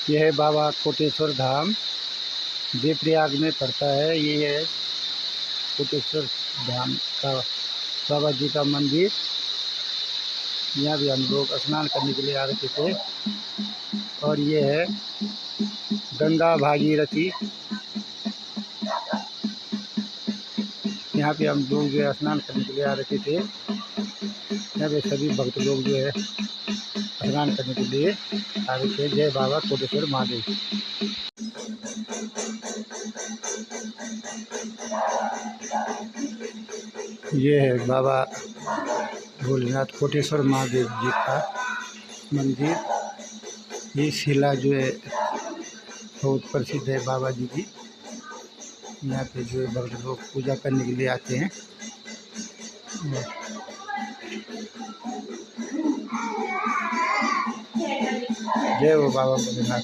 यह है बाबा कोटेश्वर धाम, देवप्रयाग में पड़ता है। ये है कोटेश्वर धाम का बाबा जी का मंदिर। यहाँ भी हम लोग स्नान करने के लिए आ रखे थे। और ये है गंगा भागीरथी। यहाँ पे हम लोग जो है स्नान करने के लिए आ रखे थे। यहाँ पे सभी भक्त लोग जो है स्नान करने के लिए आ रहे थे। जय बाबा कोटेश्वर महादेव। ये है बाबा भोलेनाथ कोटेश्वर महादेव जी का मंदिर। ये शिला जो है बहुत प्रसिद्ध है बाबा जी की। यहाँ पे जो है भक्त लोग पूजा करने के लिए आते हैं। जय हो बाबा भोलेनाथ।